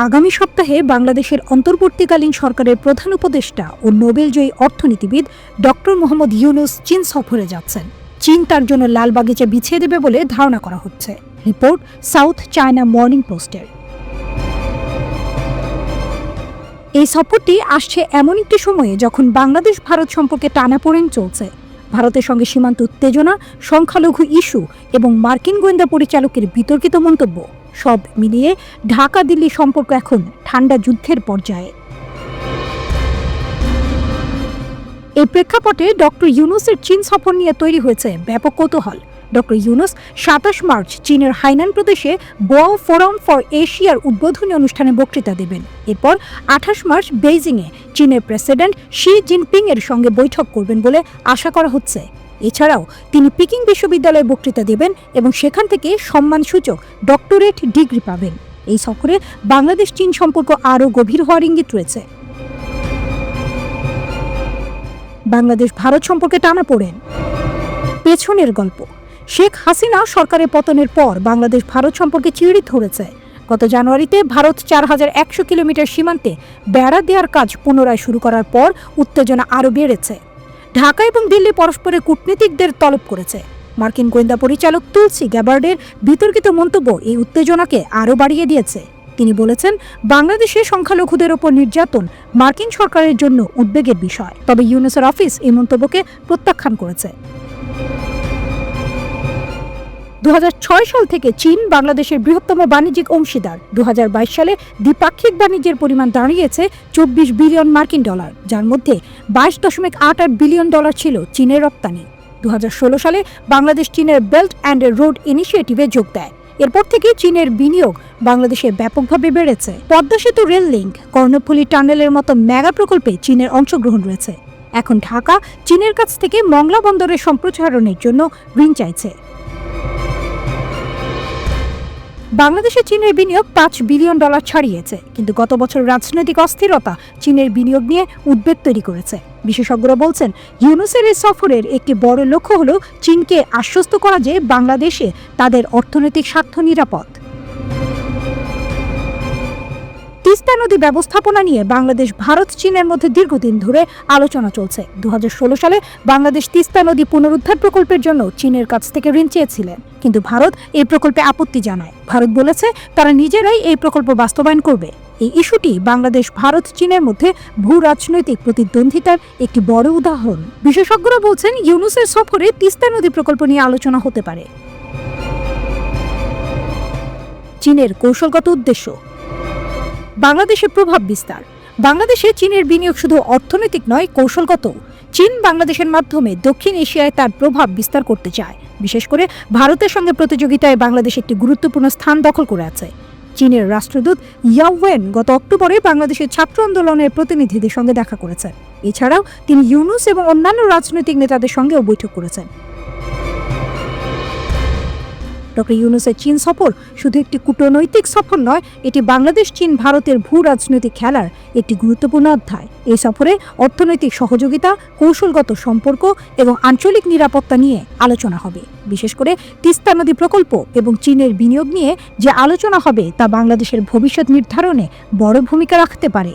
আগামী সপ্তাহে বাংলাদেশের অন্তর্বর্তীকালীন সরকারের প্রধান উপদেষ্টা ও নোবেলজয়ী অর্থনীতিবিদ ডক্টর মোহাম্মদ ইউনূস চীন সফরে যাচ্ছেন। চীন তার জন্য লাল বাগিচা বিছিয়ে দেবে বলে ধারণা করা হচ্ছে। রিপোর্ট সাউথ চায়না মর্নিং পোস্টের। এই সফরটি আসছে এমন একটি সময়ে যখন বাংলাদেশ ভারত সম্পর্কে টানাপোড়েন চলছে। ভারতের সঙ্গে সীমান্ত উত্তেজনা, সংখ্যালঘু ইস্যু এবং মার্কিন গোয়েন্দা পরিচালকের বিতর্কিত মন্তব্য সব মিলিয়ে ঢাকা দিল্লি সম্পর্ক এখন ঠান্ডা যুদ্ধের পর্যায়ে। এই প্রেক্ষাপটে ডক্টর ইউনূসের চীন সফর নিয়ে তৈরি হয়েছে ব্যাপক কৌতূহল। ডক্টর ইউনূস ২৭ মার্চ চীনের হাইনান প্রদেশে বোয়াও ফোরাম ফর এশিয়ার উদ্বোধনী অনুষ্ঠানে বক্তৃতা দেবেন। এরপর ২৮ মার্চ বেইজিংয়ে চীনের প্রেসিডেন্ট শি জিনপিং এর সঙ্গে বৈঠক করবেন বলে আশা করা হচ্ছে। এছাড়াও তিনি পিকিং বিশ্ববিদ্যালয়ে বক্তৃতা দেবেন এবং সেখান থেকে সম্মানসূচক ডক্টরেট ডিগ্রি পাবেন। এই সফরে বাংলাদেশ চীন সম্পর্ক আরও গভীর হওয়ার ইঙ্গিত রয়েছে। বাংলাদেশ ভারত সম্পর্কে টানাপোড়েন। পেছনের গল্প। শেখ হাসিনা সরকারের পতনের পর বাংলাদেশ ভারত সম্পর্কে চিড়ি ধরেছে। গত জানুয়ারিতে ভারত ৪,১০০ কিলোমিটার সীমান্তে বেড়া দেওয়ার কাজ পুনরায় শুরু করার পর উত্তেজনা আরও বেড়েছে। ঢাকা এবং দিল্লি পরস্পরের কূটনীতিকদের তলব করেছে। মার্কিন গোয়েন্দা পরিচালক তুলসি গ্যাবার্ডের বিতর্কিত মন্তব্য এই উত্তেজনাকে আরও বাড়িয়ে দিয়েছে। তিনি বলেছেন, বাংলাদেশে সংখ্যালঘুদের ওপর নির্যাতন মার্কিন সরকারের জন্য উদ্বেগের বিষয়। তবে ইউনূসের অফিস এই মন্তব্যকে প্রত্যাখ্যান করেছে। ২০০৬ সাল থেকে চীন বাংলাদেশের বৃহত্তম বাণিজ্যিক অংশীদার। ২০২২ সালে দ্বিপাক্ষিক বাণিজ্যের পরিমাণ দাঁড়িয়েছে ২৪ বিলিয়ন মার্কিন ডলার, যার মধ্যে ২২.৮৮ বিলিয়ন ডলার ছিল চীনের রপ্তানি। ২০১৬ সালে বাংলাদেশ চীনের বেল্ট অ্যান্ড রোড ইনিশিয়েটিভে যোগ দেয়। এরপর থেকে চীনের বিনিয়োগ বাংলাদেশে ব্যাপকভাবে বেড়েছে। পদ্মা সেতু রেল লিঙ্ক, কর্ণফুলী টানেলের মতো মেগা প্রকল্পে চীনের অংশগ্রহণ রয়েছে। এখন ঢাকা চীনের কাছ থেকে মংলা বন্দরের সম্প্রসারণের জন্য ঋণ চাইছে। বাংলাদেশে চীনের বিনিয়োগ ৫ বিলিয়ন ডলার ছাড়িয়েছে, কিন্তু গত বছর রাজনৈতিক অস্থিরতা চীনের বিনিয়োগ নিয়ে উদ্বেগ তৈরি করেছে। বিশেষজ্ঞরা বলছেন, ইউনূসের এই সফরের একটি বড় লক্ষ্য হল চীনকে আশ্বস্ত করা যে বাংলাদেশে তাদের অর্থনৈতিক স্বার্থ নিরাপদ। তিস্তা নদী ব্যবস্থাপনা নিয়ে বাংলাদেশ ভারত চীনের মধ্যে দীর্ঘদিন ধরে আলোচনা চলছে। ২০১৬ সালে বাংলাদেশ তিস্তা নদী পুনরুদ্ধার প্রকল্পের জন্য চীনের কাছ থেকে ঋণ চেয়েছিলেন, কিন্তু ভারত এই প্রকল্পে আপত্তি জানায়। ভারত বলেছে তারা নিজেরাই এই প্রকল্প বাস্তবায়ন করবে। এই ইস্যুটি বাংলাদেশ ভারত চীনের মধ্যে ভূ রাজনৈতিক প্রতিদ্বন্দ্বিতার একটি বড় উদাহরণ। বিশেষজ্ঞরা বলছেন, ইউনূসের সফরে তিস্তা নদী প্রকল্প নিয়ে আলোচনা হতে পারে। চীনের কৌশলগত উদ্দেশ্য। বাংলাদেশের প্রভাব বিস্তার। বাংলাদেশে চীনের বিনিয়োগ শুধু অর্থনৈতিক নয়, কৌশলগত। চীন বাংলাদেশের মাধ্যমে দক্ষিণ এশিয়ায় তার প্রভাব বিস্তার করতে চায়। বিশেষ করে ভারতের সঙ্গে প্রতিযোগিতায় বাংলাদেশ একটি গুরুত্বপূর্ণ স্থান দখল করে আছে। চীনের রাষ্ট্রদূত ইয়াও ওয়েন গত অক্টোবরে বাংলাদেশের ছাত্র আন্দোলনের প্রতিনিধিদের সঙ্গে দেখা করেছেন। এছাড়াও তিনি ইউনূস এবং অন্যান্য রাজনৈতিক নেতাদের সঙ্গেও বৈঠক করেছেন। ডক্টর ইউনূসের চীন সফর শুধু একটি কূটনৈতিক সফর নয়, এটি বাংলাদেশ চীন ভারতের ভূ রাজনৈতিক খেলার একটি গুরুত্বপূর্ণ অধ্যায়। এই সফরে অর্থনৈতিক সহযোগিতা, কৌশলগত সম্পর্ক এবং আঞ্চলিক নিরাপত্তা নিয়ে আলোচনা হবে। বিশেষ করে তিস্তা নদী প্রকল্প এবং চীনের বিনিয়োগ নিয়ে যে আলোচনা হবে তা বাংলাদেশের ভবিষ্যৎ নির্ধারণে বড় ভূমিকা রাখতে পারে।